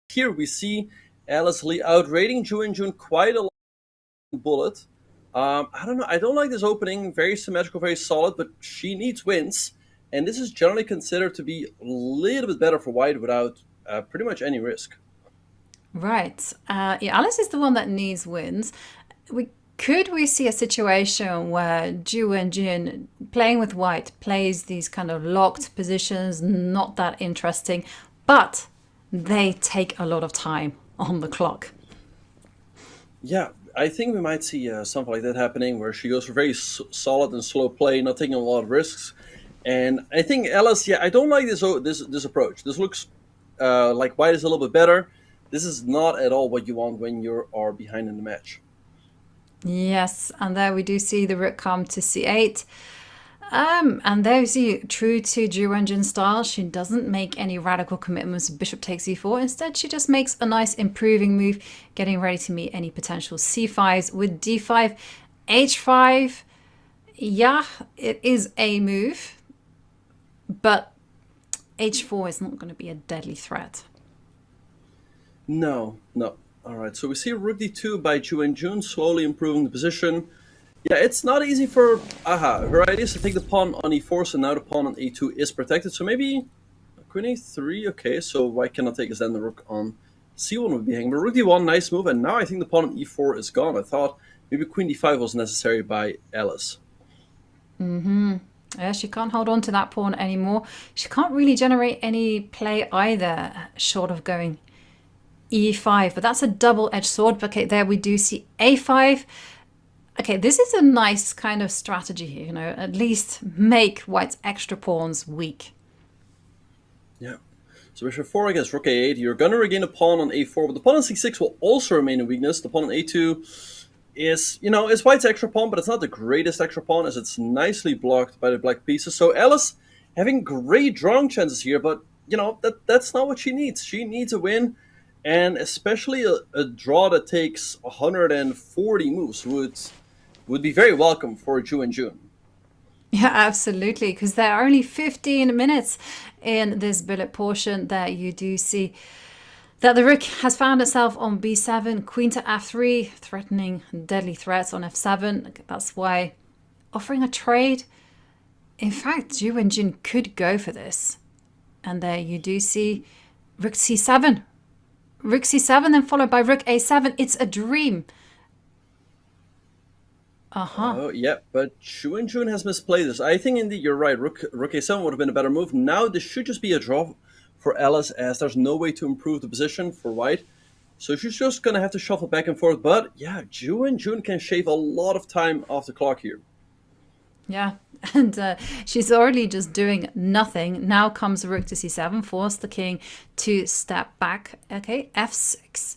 here we see Alice Lee outrating Ju and Jun quite a lot in bullet. I don't know. I don't like this opening. Very symmetrical, very solid, but she needs wins, and this is generally considered to be a little bit better for White without pretty much any risk. Right. Yeah, Alice is the one that needs wins. We see a situation where Ju and Jin playing with white plays these kind of locked positions, not that interesting, but they take a lot of time on the clock. Yeah, I think we might see something like that happening, where she goes for very solid and slow play, not taking a lot of risks. And I think Alice, yeah, I don't like this approach. This looks like White is a little bit better. This is not at all what you want when you are behind in the match. Yes, and there we do see the rook come to c8. And there you see, true to Ju Wenjun's style, she doesn't make any radical commitments. Bishop takes e4. Instead, she just makes a nice improving move, getting ready to meet any potential c5s with d5, h5. Yeah, it is a move, but h4 is not going to be a deadly threat. No, no. All right, so we see rook d2 by Ju and Jun, slowly improving the position. Yeah, it's not easy for Aha. Her idea is to take the pawn on e4, so now the pawn on a2 is protected. So maybe queen a3, okay, so why cannot take us then the rook on c1 would be hanging. But rook d1, nice move, and now I think the pawn on e4 is gone. I thought maybe queen d5 was necessary by Alice. Yeah, she can't hold on to that pawn anymore. She can't really generate any play either, short of going e5, but that's a double-edged sword. Okay, there we do see a5. Okay, this is a nice kind of strategy here, at least make White's extra pawns weak. Yeah. So bishop 4 against rook a8. You're going to regain a pawn on a4, but the pawn on c6 will also remain a weakness. The pawn on a2 is White's extra pawn, but it's not the greatest extra pawn, as it's nicely blocked by the black pieces. So Alice having great drawing chances here, but that's not what she needs. She needs a win, and especially a draw that takes 140 moves would be very welcome for Ju and Jun. Yeah, absolutely, because there are only 15 minutes in this bullet portion that you do see that the rook has found itself on b7, queen to f3, threatening deadly threats on f7. That's why offering a trade, in fact, Ju and Jin could go for this. And there you do see rook c7. Rook c7, then followed by rook a7. It's a dream. Oh, yeah, but Ju and Jun has misplayed this. I think indeed you're right. Rook a7 would have been a better move. Now this should just be a draw for Alice, as there's no way to improve the position for White. So she's just going to have to shuffle back and forth. But yeah, Ju and Jun can shave a lot of time off the clock here. Yeah, and she's already just doing nothing. Now comes rook to c7, force the king to step back. Okay, f6.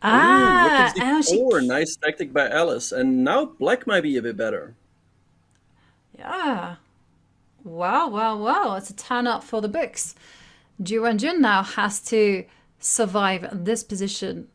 Ooh, rook takes And she... d4. Nice tactic by Alice. And now black might be a bit better. Yeah. Well. It's a turn up for the books. Ju Wenjun now has to survive this position.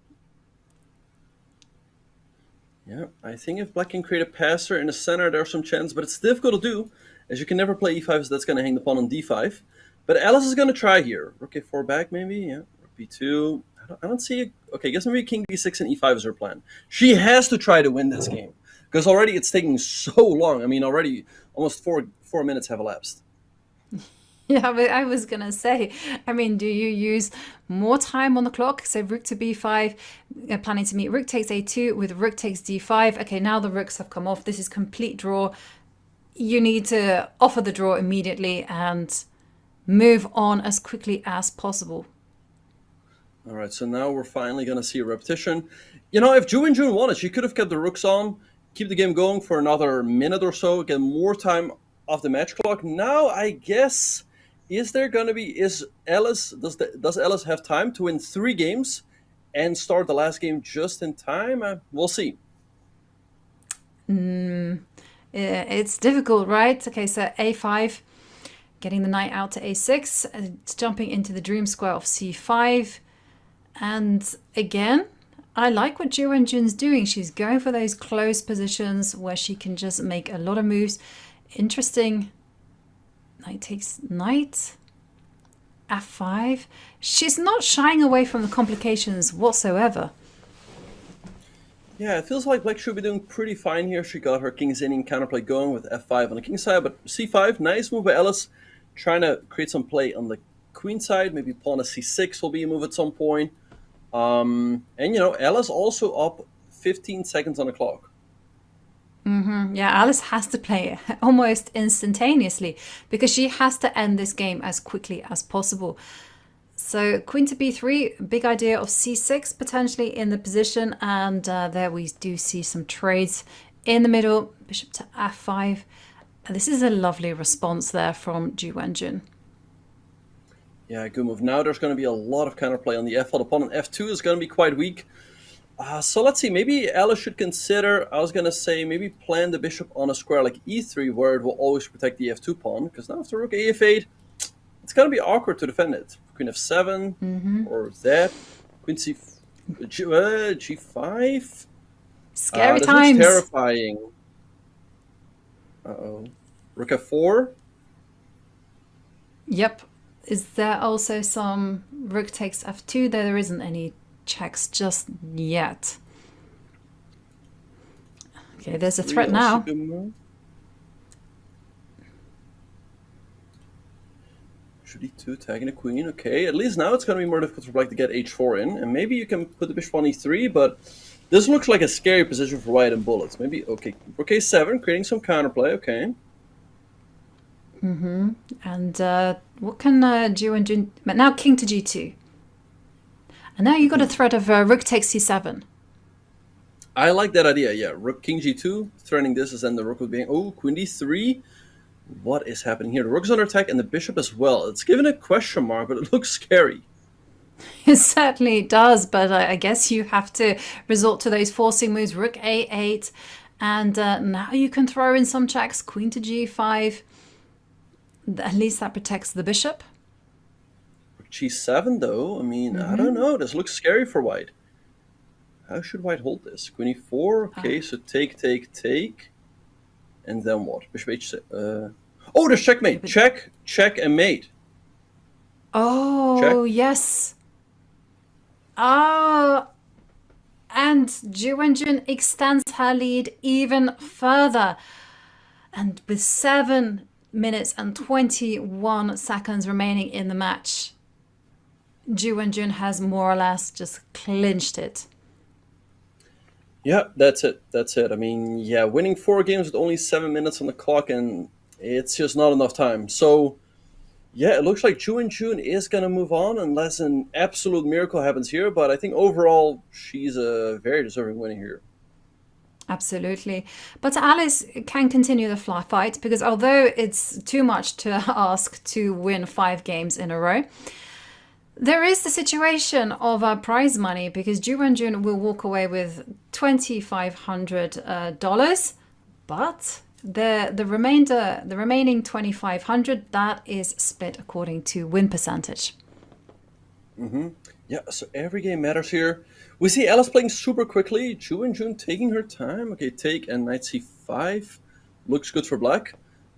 Yeah, I think if black can create a passer in the center, there's some chance, but it's difficult to do, as you can never play e5, so that's going to hang the pawn on d5. But Alice is going to try here. Rook a4 back, maybe? Yeah, rook b2. I don't see it. Okay, I guess maybe king d6 and e5 is her plan. She has to try to win this game, because already it's taking so long. I mean, already almost four minutes have elapsed. Yeah, but I was gonna say, I mean, do you use more time on the clock? So rook to b5, planning to meet rook takes a2 with rook takes d5. Okay, now the rooks have come off. This is complete draw. You need to offer the draw immediately and move on as quickly as possible. All right, so now we're finally going to see a repetition. If Ju and Jun wanted, she could have kept the rooks on, keep the game going for another minute or so, get more time off the match clock. Now, I guess, is Alice, does Alice have time to win 3 games and start the last game just in time? We'll see. It's difficult, right? Okay, so a5, getting the knight out to a6, it's jumping into the dream square of c5. And again, I like what Ju Wenjun's doing. She's going for those close positions where she can just make a lot of moves. Interesting. Knight takes knight. f5. She's not shying away from the complications whatsoever. Yeah, it feels like Black should be doing pretty fine here. She got her king's inning counterplay going with f5 on the king side, but c5, nice move by Alice, trying to create some play on the queen side. Maybe pawn to c6 will be a move at some point. And Alice also up 15 seconds on the clock. Yeah, Alice has to play it almost instantaneously because she has to end this game as quickly as possible. So queen to b3, big idea of c6 potentially in the position, and there we do see some trades in the middle. Bishop to f5. This is a lovely response there from Ji Wenjun. Yeah, good move. Now there's going to be a lot of counterplay on the f file. The pawn on f2 is going to be quite weak. So let's see, maybe Alice should consider, I was going to say, maybe plan the bishop on a square like e3, where it will always protect the f2 pawn, because now after rook af8, it's going to be awkward to defend it. Queen f7, or that. Queen g5. Scary this times. looks terrifying. Uh-oh. Rook f4. Yep. Is there also some rook takes f2? There isn't any checks just yet. Okay, there's a threat now. Should e2 tagging the queen? Okay, at least now it's going to be more difficult for Black to get h4 in, and maybe you can put the bishop on e3, but this looks like a scary position for white and bullets. Maybe, okay, rook a7, creating some counterplay, okay. And what can Ji Wenjun... Now king to g2. And now you got a threat of rook takes c7. I like that idea, yeah. Rook king g2, threatening this, as then the rook would be... Oh, queen d3. What is happening here? The rook is under attack and the bishop as well. It's given a question mark, but it looks scary. It certainly does, but I guess you have to resort to those forcing moves. Rook a8, and now you can throw in some checks. Queen to g5. At least that protects the bishop. Rook g7, though, I mean, I don't know. This looks scary for white. How should white hold this? Queen e4, okay, so take. And then what? Bishop h6. Oh, there's checkmate. Check, and mate. Oh, check. Yes. Oh, and Ji Wenjun extends her lead even further. And with 7 minutes and 21 seconds remaining in the match, Ji Wenjun has more or less just clinched it. Yeah, that's it. I mean, yeah, winning 4 games with only 7 minutes on the clock, and it's just not enough time. So, yeah, it looks like Ji Wenjun is going to move on unless an absolute miracle happens here. But I think overall, she's a very deserving winner here. Absolutely. But Alice can continue the fight because although it's too much to ask to win 5 games in a row, there is the situation of prize money because Ji Wenjun will walk away with $2,500, but the remaining $2,500, that is split according to win percentage. Yeah, so every game matters here. We see Alice playing super quickly. Ji Wenjun taking her time. Okay, take and knight c5 looks good for black,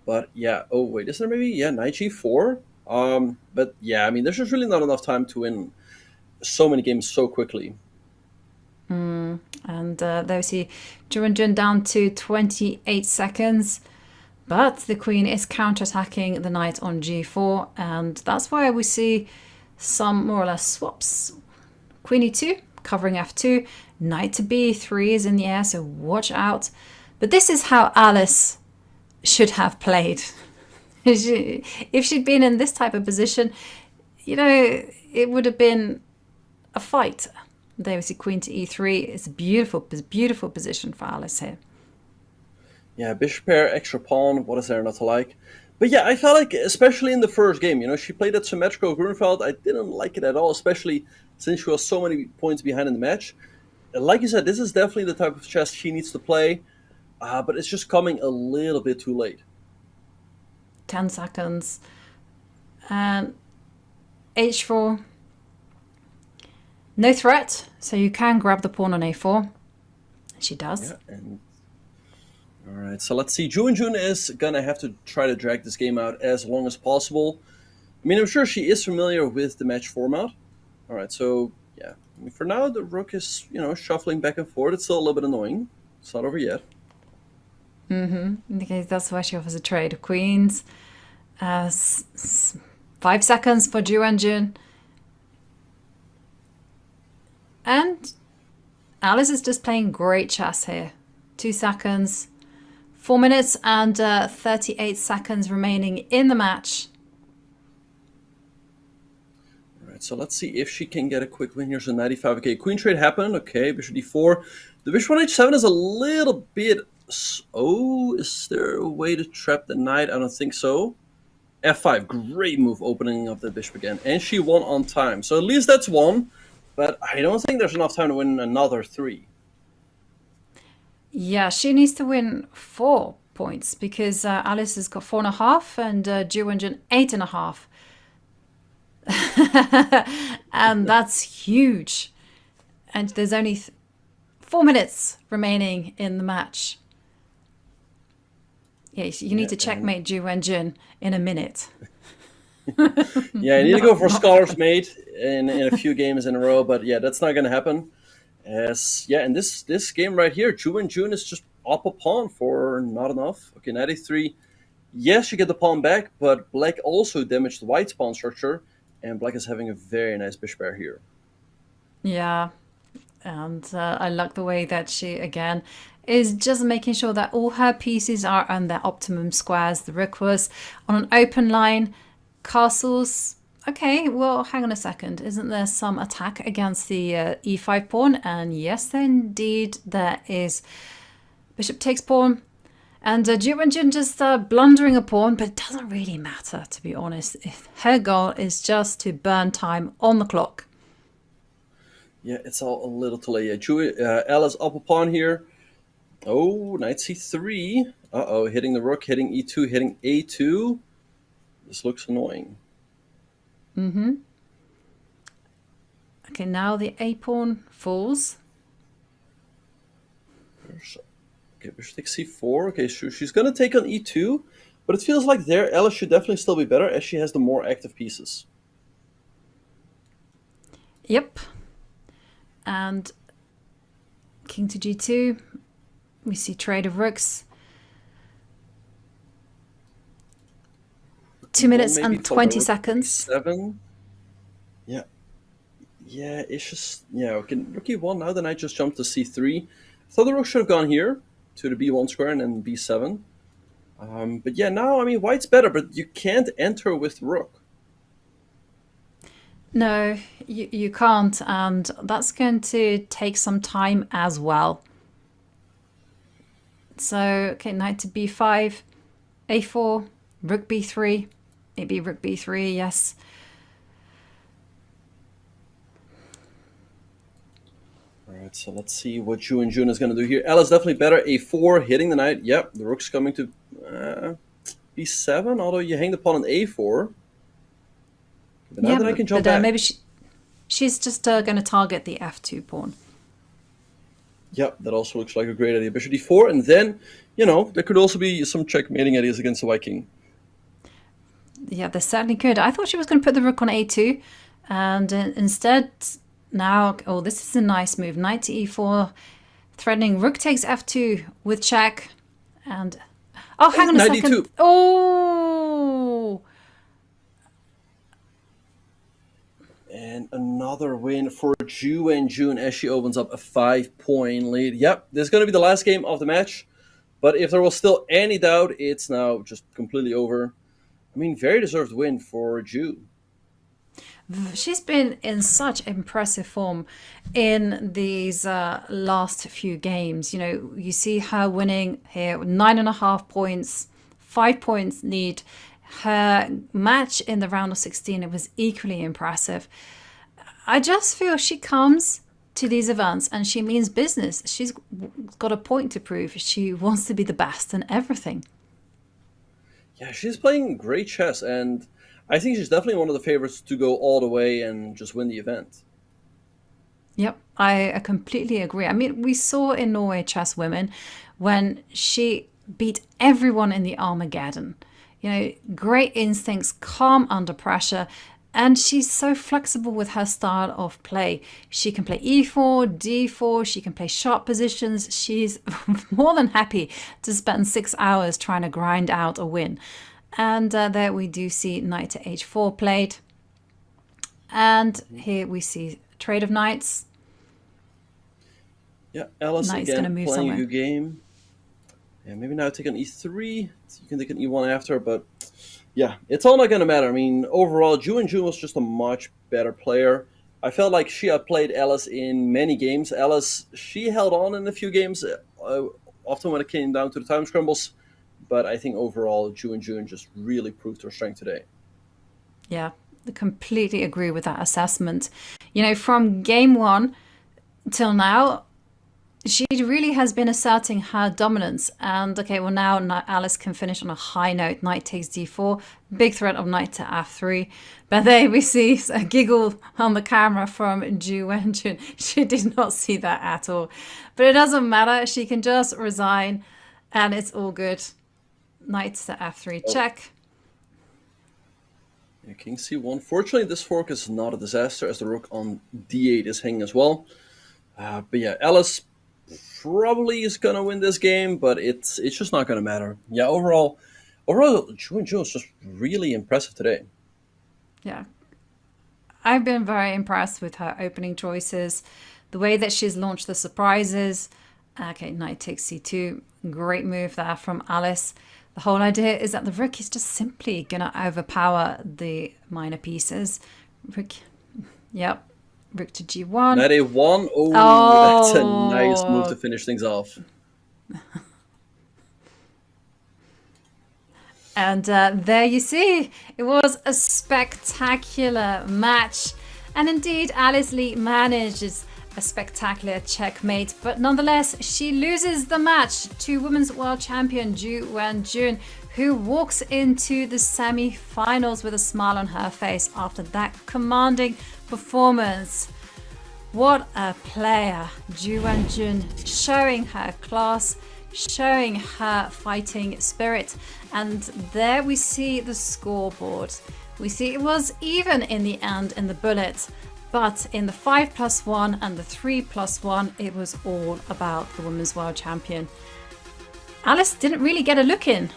but yeah. Oh wait, is there maybe knight g4? But yeah, I mean, there's just really not enough time to win so many games so quickly. And there we see Ji Wenjun down to 28 seconds. But the queen is counterattacking the knight on g4. And that's why we see some more or less swaps. Queen e2, covering f2. Knight to b3 is in the air, so watch out. But this is how Alice should have played. If she'd been in this type of position, it would have been a fight. There we see queen to e3. It's a beautiful position for Alice here. Yeah, bishop pair, extra pawn. What is there not to like? But yeah, I felt like, especially in the first game, she played that symmetrical Grunfeld. I didn't like it at all, especially since she was so many points behind in the match. Like you said, this is definitely the type of chess she needs to play, but it's just coming a little bit too late. 10 seconds. And h4. No threat, so you can grab the pawn on a4. She does. Yeah, all right, so let's see. Ji Wenjun is going to have to try to drag this game out as long as possible. I mean, I'm sure she is familiar with the match format. All right, so yeah, I mean, for now the rook is shuffling back and forth. It's still a little bit annoying. It's not over yet. Okay, that's why she offers a trade of queens. 5 seconds for Ju and Jun. And Alice is just playing great chess here. 2 seconds, 4 minutes and 38 seconds remaining in the match. All right, so let's see if she can get a quick win here. So 95. Okay, queen trade happened. Okay, bishop d4. The bishop on h7 is a little bit. Oh, is there a way to trap the knight? I don't think so. f5, great move, opening up the bishop again, and she won on time. So at least that's one, but I don't think there's enough time to win another three. Yeah, she needs to win 4 points because Alice has got 4.5 and Ju and Jun 8.5. And that's huge. And there's only 4 minutes remaining in the match. Yeah, you need to checkmate Ju and Jun in a minute. Yeah, I need to go for Scholar's Mate in a few games in a row, but yeah, that's not going to happen. In this game right here, Ju and Jun is just up a pawn for not enough. Okay, 93. Yes, you get the pawn back, but black also damaged white's pawn structure, and black is having a very nice bishop pair here. Yeah, and I like the way that she, again, is just making sure that all her pieces are on their optimum squares. The rook was on an open line. Castles. Okay, well, hang on a second. Isn't there some attack against the e5 pawn? And yes, indeed, there is. Bishop takes pawn. And Ju and Jun just blundering a pawn, but it doesn't really matter, to be honest. Her goal is just to burn time on the clock. Yeah, it's all a little too late. Yeah, Ella's up a pawn here. Oh, knight c3. Uh-oh, hitting the rook, hitting e2, hitting a2. This looks annoying. Okay, now the a pawn falls. Okay, bishop takes c4. Okay, she's going to take on e2, but it feels like there Ella should definitely still be better as she has the more active pieces. Yep. And king to g2. We see trade of rooks. 2 minutes and 20 seconds. 7. Yeah. Yeah, it's just... Yeah, okay, rook e1. Now the knight just jumped to c3. I thought the rook should have gone here to the b1 square and then b7. But yeah, now, I mean, white's better, but you can't enter with rook. No, you can't, and that's going to take some time as well. So, okay, knight to b5, a4, rook b3, maybe rook b3, yes. All right, so let's see what Ju and Jun is going to do here. Ella's definitely better. A4, hitting the knight. Yep, the rook's coming to b7, although you hang the pawn on a4. But now that I can jump back. Maybe she's just going to target the f2 pawn. Yep, that also looks like a great idea. Bishop d4, and then, there could also be some checkmating ideas against the white king. Yeah, there certainly could. I thought she was going to put the rook on a2, and instead, now, oh, this is a nice move. Knight to e4, threatening rook takes f2 with check, and... Oh, hang on a second. D2. Oh! And another win for Ju and Jun as she opens up a 5-point lead. Yep, this is going to be the last game of the match. But if there was still any doubt, it's now just completely over. I mean, very deserved win for Ju. She's been in such impressive form in these last few games. You see her winning here, 9.5 points, 5 points lead. Her match in the round of 16, it was equally impressive. I just feel she comes to these events and she means business. She's got a point to prove. She wants to be the best in everything. Yeah, she's playing great chess, and I think she's definitely one of the favorites to go all the way and just win the event. Yep, I completely agree. I mean, we saw in Norway Chess Women when she beat everyone in the Armageddon. Great instincts, calm under pressure. And she's so flexible with her style of play. She can play e4, d4, she can play sharp positions. She's more than happy to spend 6 hours trying to grind out a win. And there we do see knight to h4 played. And here we see trade of knights. Yeah, Alice Knight's again gonna move playing somewhere. a good game. Yeah, maybe now take an e3. You can take an e1 after, but yeah, it's all not going to matter. I mean, overall, Wenjun was just a much better player. I felt like she outplayed Alice in many games. Alice, she held on in a few games, often when it came down to the time scrambles. But I think overall, Wenjun just really proved her strength today. Yeah, I completely agree with that assessment. From game one till now, she really has been asserting her dominance. And okay, well now Alice can finish on a high note. Knight takes d4, big threat of knight to f3. But there we see a giggle on the camera from Wenjun. She did not see that at all. But it doesn't matter. She can just resign and it's all good. Knight to f3 check. Yeah, king c1. Fortunately, this fork is not a disaster as the rook on d8 is hanging as well. But yeah, Alice probably is gonna win this game, but it's just not gonna matter. Yeah, overall, Wenjun is just really impressive today. Yeah. I've been very impressed with her opening choices, the way that she's launched the surprises. Okay, knight takes c2. Great move there from Alice. The whole idea is that the rook is just simply gonna overpower the minor pieces. Rook, yep. Rook to g1. Knight a1. Oh, that's a nice move to finish things off. And there you see, it was a spectacular match. And indeed, Alice Lee manages a spectacular checkmate. But nonetheless, she loses the match to Women's World Champion Wenjun, who walks into the semi-finals with a smile on her face after that commanding performance. What a player, Wenjun, showing her class, showing her fighting spirit. And there we see the scoreboard. We see it was even in the end in the bullet, but in the 5+1 and the 3+1, it was all about the Women's World Champion. Alice didn't really get a look in.